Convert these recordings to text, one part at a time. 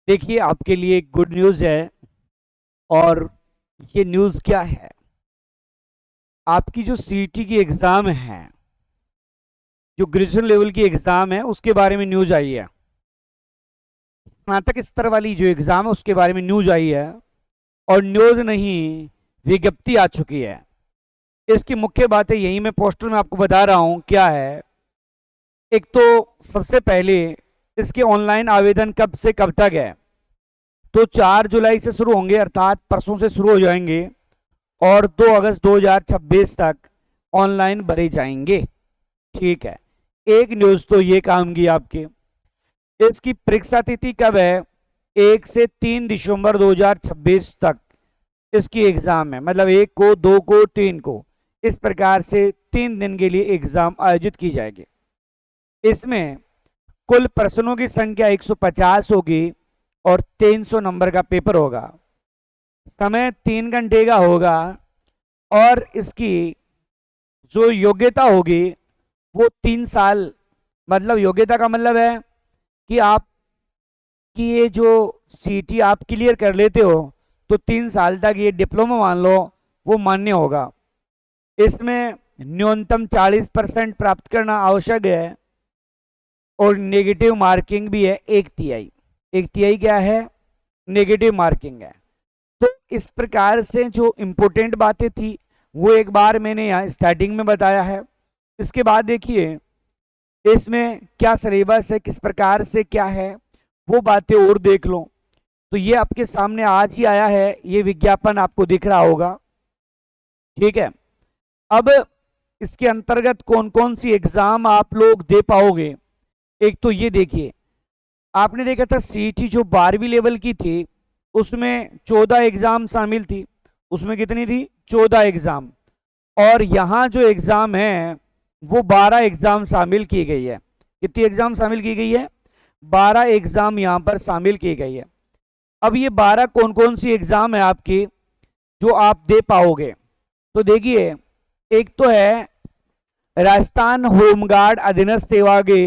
देखिए, आपके लिए एक गुड न्यूज़ है। और ये न्यूज़ क्या है? आपकी जो सीईटी की एग्ज़ाम है, जो ग्रेजुएशन लेवल की एग्ज़ाम है, उसके बारे में न्यूज़ आई है। स्नातक स्तर वाली जो एग्ज़ाम है उसके बारे में न्यूज़ आई है। और न्यूज़ नहीं, विज्ञप्ति आ चुकी है। इसकी मुख्य बातें यही मैं पोस्टर में आपको बता रहा हूँ क्या है। एक तो सबसे पहले इसके ऑनलाइन आवेदन कब से कब तक है। तो 4 जुलाई से शुरू होंगे, अर्थात परसों से शुरू हो जाएंगे। और 2 अगस्त 2026 तक ऑनलाइन भरे जाएंगे। ठीक है। एक न्यूज़ तो ये काम की आपके। इसकी परीक्षा तिथि कब है? 1 से 3 दिसंबर 2026 तक इसकी एग्जाम है। मतलब 1 को, 2 को, 3 को, इस प्रकार से 3 दिन के लिए एग्जाम आयोजित की जाएगी। इसमें कुल प्रश्नों की संख्या 150 होगी और 300 नंबर का पेपर होगा। समय 3 घंटे का होगा। और इसकी जो योग्यता होगी वो 3 साल। मतलब योग्यता का मतलब है कि आप कि ये जो सीटी आप क्लियर कर लेते हो तो 3 साल तक ये डिप्लोमा मान लो वो मान्य होगा। इसमें न्यूनतम 40% प्राप्त करना आवश्यक है। और नेगेटिव मार्किंग भी है 1 तिहाई। 1 तिहाई क्या है? नेगेटिव मार्किंग है। तो इस प्रकार से जो इम्पोर्टेंट बातें थी वो एक बार मैंने यहाँ स्टार्टिंग में बताया है। इसके बाद देखिए इसमें क्या सिलेबस है, किस प्रकार से क्या है, वो बातें और देख लो। तो ये आपके सामने आज ही आया है, ये विज्ञापन आपको दिख रहा होगा। ठीक है। अब इसके अंतर्गत कौन कौन सी एग्जाम आप लोग दे पाओगे। एक तो ये देखिए, आपने देखा था सीईटी जो 12वीं लेवल की थी उसमें 14 एग्जाम शामिल थी। उसमें कितनी थी? 14 एग्जाम। और यहाँ जो एग्जाम है वो 12 एग्जाम शामिल की गई है। कितनी एग्जाम शामिल की गई है? 12 एग्जाम यहाँ पर शामिल की गई है। अब ये 12 कौन कौन सी एग्जाम है आपकी जो आप दे पाओगे। तो देखिए, एक तो है राजस्थान होमगार्ड अधीनस्थ सेवा के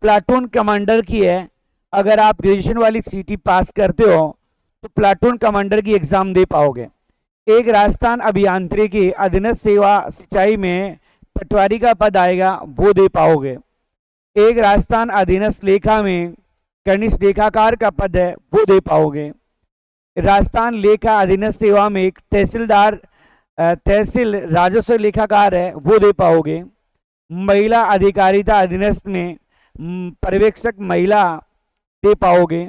प्लाटून कमांडर की है। अगर आप ग्रेजुएशन वाली सीटी पास करते हो तो प्लाटून कमांडर की एग्जाम दे पाओगे। एक राजस्थान अभियांत्रिकी अधीनस्थ सेवा सिंचाई में पटवारी का पद आएगा, वो दे पाओगे। एक राजस्थान अधीनस्थ लेखा में कनिष्ठ लेखाकार का पद है, वो दे पाओगे। राजस्थान लेखा अधीनस्थ सेवा में एक तहसीलदार तहसील राजस्व लेखाकार है, वो दे पाओगे। महिला अधिकारिता अधीनस्थ में पर्यवेक्षक महिला दे पाओगे।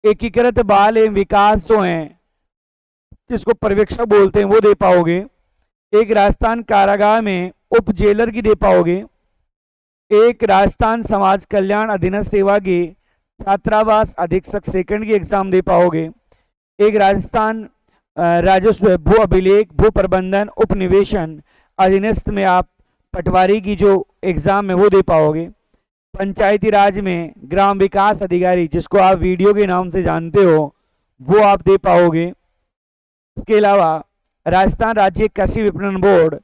एकीकृत बाल एवं विकास जो है जिसको पर्यवेक्षक बोलते हैं वो दे पाओगे। एक राजस्थान कारागार में उप जेलर की दे पाओगे। एक राजस्थान समाज कल्याण अधीनस्थ सेवा की छात्रावास अधीक्षक सेकंड की एग्जाम दे पाओगे। एक राजस्थान राजस्व भू अभिलेख भू प्रबंधन उपनिवेशन अधीनस्थ में आप पटवारी की जो एग्जाम है वो दे पाओगे। पंचायती राज में ग्राम विकास अधिकारी जिसको आप वीडियो के नाम से जानते हो वो आप दे पाओगे। इसके अलावा राजस्थान राज्य कृषि विपणन बोर्ड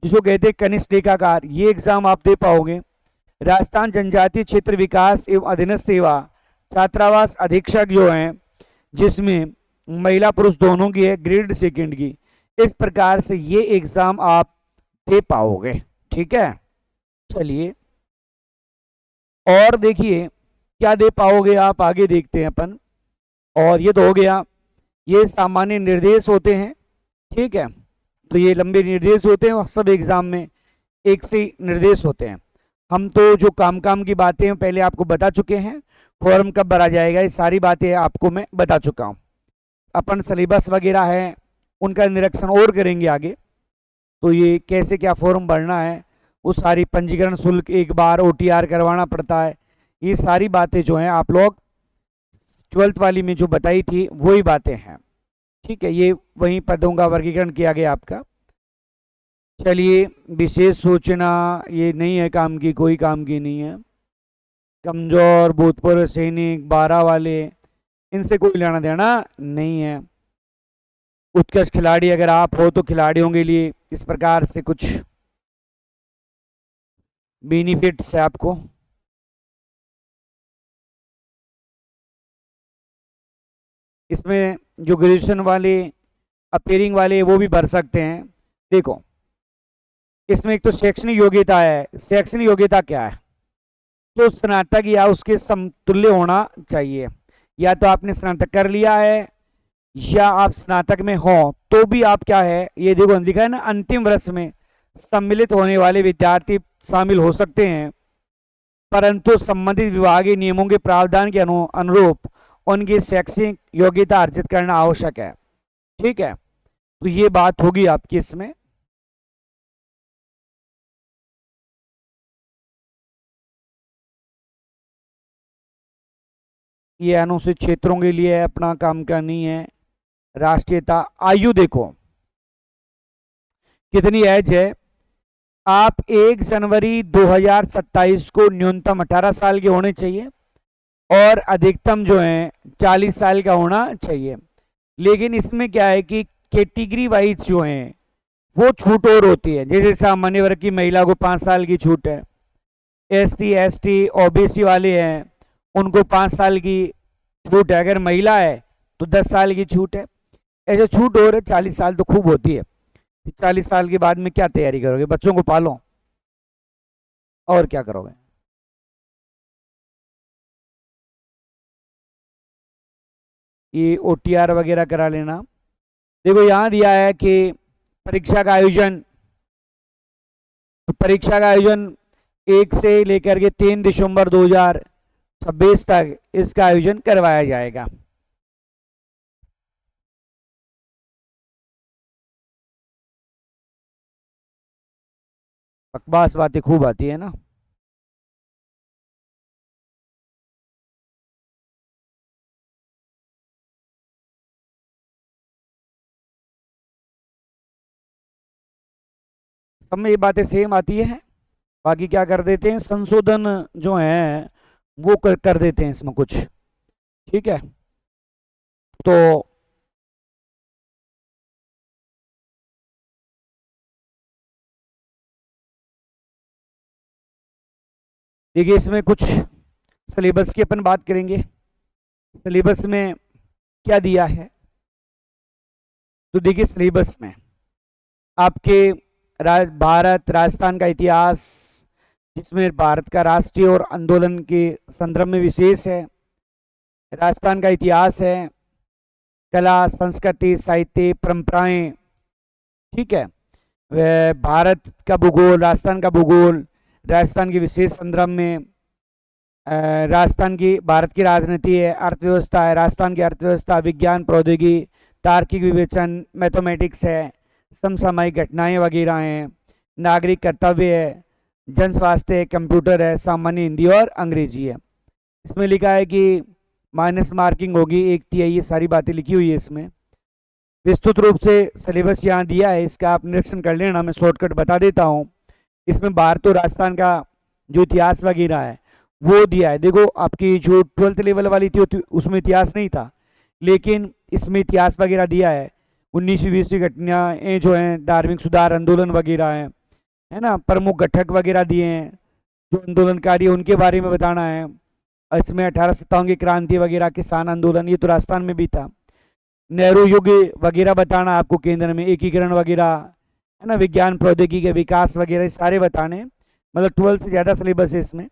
जिसको कहते हैं कनिष्ठ लेखाकार, ये एग्जाम आप दे पाओगे। राजस्थान जनजातीय क्षेत्र विकास एवं अधीनस्थ सेवा छात्रावास अधीक्षक जो हैं जिसमें महिला पुरुष दोनों की है, ग्रेड सेकंड की। इस प्रकार से ये एग्जाम आप दे पाओगे। ठीक है। चलिए और देखिए क्या दे पाओगे आप, आगे देखते हैं अपन। और ये तो हो गया, ये सामान्य निर्देश होते हैं। ठीक है। तो ये लंबे निर्देश होते हैं सब एग्जाम में, एक से निर्देश होते हैं। हम तो जो काम काम की बातें हैं पहले आपको बता चुके हैं। फॉर्म कब भरा जाएगा ये सारी बातें आपको मैं बता चुका हूँ। अपन सिलेबस वगैरह है उनका निरीक्षण और करेंगे आगे। तो ये कैसे क्या फॉर्म भरना है, वो सारी पंजीकरण शुल्क एक बार ओटीआर करवाना पड़ता है, ये सारी बातें जो हैं आप लोग 12th वाली में जो बताई थी वही बातें हैं। ठीक है। ये वही पदों का वर्गीकरण किया गया आपका। चलिए, विशेष सूचना ये नहीं है काम की, कोई काम की नहीं है। कमजोर भूतपूर्व सैनिक 12 वाले इनसे कोई लेना देना नहीं है। उत्कृष्ट खिलाड़ी अगर आप हो तो खिलाड़ियों के लिए इस प्रकार से कुछ बेनिफिट्स है आपको। इसमें जो ग्रेजुएशन वाले अपेयरिंग वाले वो भी भर सकते हैं। देखो इसमें एक तो शैक्षणिक योग्यता है। शैक्षणिक योग्यता क्या है? तो स्नातक या उसके समतुल्य होना चाहिए। या तो आपने स्नातक कर लिया है या आप स्नातक में हो तो भी आप क्या है, ये देखो लिखा है ना, अंतिम वर्ष में सम्मिलित होने वाले विद्यार्थी शामिल हो सकते हैं, परंतु संबंधित विभागीय नियमों के प्रावधान के अनुरूप उनकी शैक्षणिक योग्यता अर्जित करना आवश्यक है। ठीक है, तो ये बात होगी आपकी इसमें। ये अनुसूचित क्षेत्रों के लिए अपना काम का नहीं है। राष्ट्रीयता, आयु देखो कितनी एज है। आप 1 जनवरी 2027 को न्यूनतम 18 साल के होने चाहिए और अधिकतम जो है 40 साल का होना चाहिए। लेकिन इसमें क्या है कि कैटेगरी वाइज जो है वो छूट और होती है। जैसे सामान्य वर्ग की महिला को 5 साल की छूट है, SC ST OBC वाले हैं उनको 5 साल की छूट है, अगर महिला है तो 10 साल की छूट है। ऐसे छूट और 40 साल तो खूब होती है। 40 साल के बाद में क्या तैयारी करोगे? बच्चों को पालो और क्या करोगे? ये OTR वगैरह करा लेना। देखो यहां दिया है कि परीक्षा का आयोजन, तो परीक्षा का आयोजन 1 से लेकर के 3 दिसंबर 2026 तक इसका आयोजन करवाया जाएगा। बकवास बातें खूब आती है ना। सब में ये बातें सेम आती है। बाकी क्या कर देते हैं, संशोधन जो है वो कर देते हैं इसमें कुछ। ठीक है, तो देखिए इसमें कुछ सिलेबस की अपन बात करेंगे। सिलेबस में क्या दिया है, तो देखिए सिलेबस में आपके भारत राजस्थान का इतिहास, जिसमें भारत का राष्ट्रीय और आंदोलन के संदर्भ में विशेष है। राजस्थान का इतिहास है, कला संस्कृति साहित्य परंपराएं। ठीक है, भारत का भूगोल, राजस्थान का भूगोल, राजस्थान के विशेष संदर्भ में राजस्थान की, भारत की राजनीति है, अर्थव्यवस्था है, राजस्थान की अर्थव्यवस्था, विज्ञान प्रौद्योगिकी, तार्किक विवेचन, मैथमेटिक्स है, समसामयिक घटनाएं वगैरह हैं, नागरिक कर्तव्य है, जन स्वास्थ्य है, कंप्यूटर है, सामान्य हिंदी और अंग्रेजी है। इसमें लिखा है कि माइनस मार्किंग होगी 1/3, ये सारी बातें लिखी हुई है इसमें। विस्तृत रूप से सिलेबस यहाँ दिया है, इसका आप निरीक्षण कर लेना, मैं शॉर्टकट बता देता हूँ। इसमें भारत और राजस्थान का जो इतिहास वगैरह है वो दिया है। देखो आपकी जो 12th लेवल वाली थी उसमें इतिहास नहीं था, लेकिन इसमें इतिहास वगैरह दिया है। 19वीं 20वीं घटनाएं जो हैं, धार्मिक सुधार आंदोलन वगैरह है ना, प्रमुख घटक वगैरह दिए हैं जो आंदोलनकारी उनके बारे में बताना है। इसमें 1857 की क्रांति वगैरह, किसान आंदोलन, ये तो राजस्थान में भी था। नेहरू युग वगैरह बताना आपको, केंद्र में एकीकरण वगैरह है ना, विज्ञान प्रौद्योगिकी के विकास वगैरह सारे बताने। मतलब 12 से ज़्यादा सिलेबस है इसमें।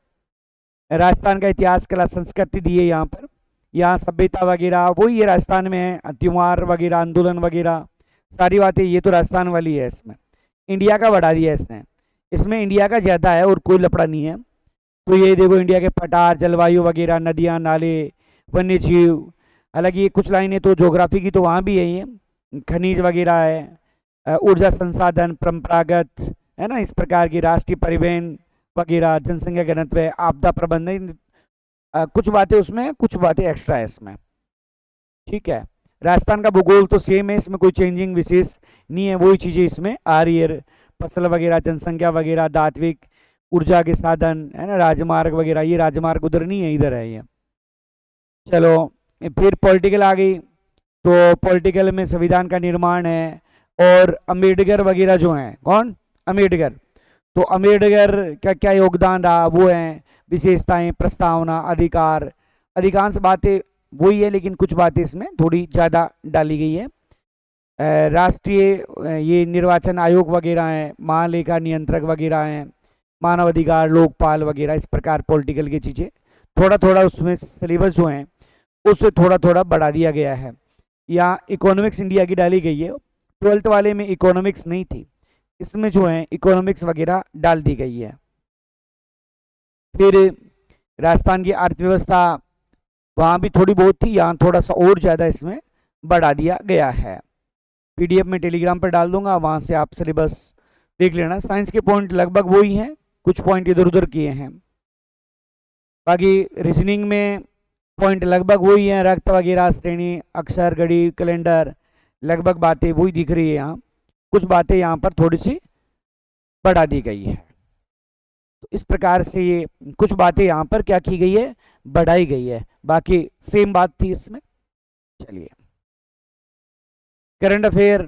राजस्थान का इतिहास कला संस्कृति दी है यहाँ पर, यहाँ सभ्यता वगैरह वही है राजस्थान में है, त्योहार वगैरह आंदोलन वगैरह सारी बातें ये तो राजस्थान वाली है। इसमें इंडिया का बढ़ा दिया है इसने, इसमें इंडिया का ज़्यादा है और कोई लपड़ा नहीं है। तो ये देखो इंडिया के पठार, जलवायु वगैरह, नदियाँ नाले, वन्य जीव, हालांकि ये कुछ लाइनें तो ज्योग्राफी की तो वहाँ भी है, ये खनिज वगैरह है, ऊर्जा संसाधन, परंपरागत है ना, इस प्रकार की राष्ट्रीय परिवहन वगैरह, जनसंख्या घनत्व, आपदा प्रबंधन, कुछ बातें उसमें, कुछ बातें एक्स्ट्रा है इसमें। ठीक है, राजस्थान का भूगोल तो सेम है, इसमें कोई चेंजिंग विशेष नहीं है, वही चीज़ें इसमें आ रही है। फसल वगैरह, जनसंख्या वगैरह, धात्विक ऊर्जा के साधन है ना, राजमार्ग वगैरह, ये राजमार्ग उधर नहीं है, इधर है ये। चलो फिर पॉलिटिकल आ गई, तो पॉलिटिकल में संविधान का निर्माण है और अम्बेडकर वगैरह जो हैं, कौन? अम्बेडकर। तो अम्बेडकर का क्या योगदान रहा, वो है विशेषताएं, प्रस्तावना, अधिकार, अधिकांश बातें वही है, लेकिन कुछ बातें इसमें थोड़ी ज़्यादा डाली गई है। राष्ट्रीय ये निर्वाचन आयोग वगैरह हैं, महालेखा नियंत्रक वगैरह हैं, मानवाधिकार, लोकपाल वगैरह, इस प्रकार पॉलिटिकल की चीज़ें थोड़ा थोड़ा उसमें सिलेबस जो हैं उससे थोड़ा थोड़ा बढ़ा दिया गया है। यहाँ इकोनॉमिक्स इंडिया की डाली गई है, 12th वाले में इकोनॉमिक्स नहीं थी, इसमें जो है इकोनॉमिक्स वगैरह डाल दी गई है। फिर राजस्थान की अर्थव्यवस्था वहाँ भी थोड़ी बहुत थी, यहाँ थोड़ा सा और ज़्यादा इसमें बढ़ा दिया गया है। पीडीएफ में टेलीग्राम पर डाल दूंगा, वहाँ से आप सिलेबस देख लेना। साइंस के पॉइंट लगभग वही हैं, कुछ पॉइंट इधर उधर किए हैं। बाकी रीजनिंग में पॉइंट लगभग वही हैं, रक्त वगैरह, श्रेणी, अक्षर, घड़ी, कैलेंडर, लगभग बातें वही दिख रही है। यहाँ कुछ बातें यहाँ पर थोड़ी सी बढ़ा दी गई है। तो इस प्रकार से ये कुछ बातें यहाँ पर क्या की गई है, बढ़ाई गई है, बाकी सेम बात थी इसमें। चलिए, करंट अफेयर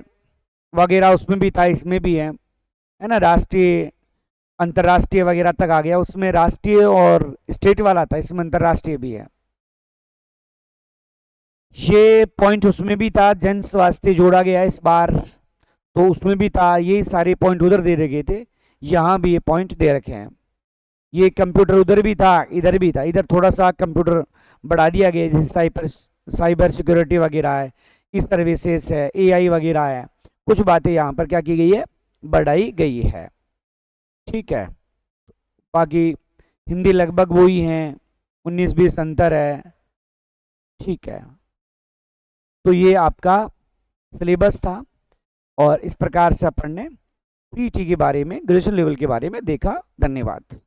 वगैरह उसमें भी था, इसमें भी है ना। राष्ट्रीय अंतर्राष्ट्रीय वगैरह तक आ गया, उसमें राष्ट्रीय और स्टेट वाला था, इसमें अंतर्राष्ट्रीय भी है। ये पॉइंट उसमें भी था, जन स्वास्थ्य जोड़ा गया इस बार, तो उसमें भी था। ये सारे पॉइंट उधर दे रखे थे, यहाँ भी ये पॉइंट दे रखे हैं। ये कंप्यूटर उधर भी था, इधर भी था, इधर थोड़ा सा कंप्यूटर बढ़ा दिया गया, जैसे साइबर सिक्योरिटी वगैरह है, इस सर्विसेज है, एआई वगैरह है, कुछ बातें यहाँ पर क्या की गई है, बढ़ाई गई है। ठीक है, बाकी हिंदी लगभग वही है, 19-20 अंतर है। ठीक है, तो ये आपका सिलेबस था, और इस प्रकार से अपन ने सीईटी के बारे में, ग्रेजुएशन लेवल के बारे में देखा। धन्यवाद।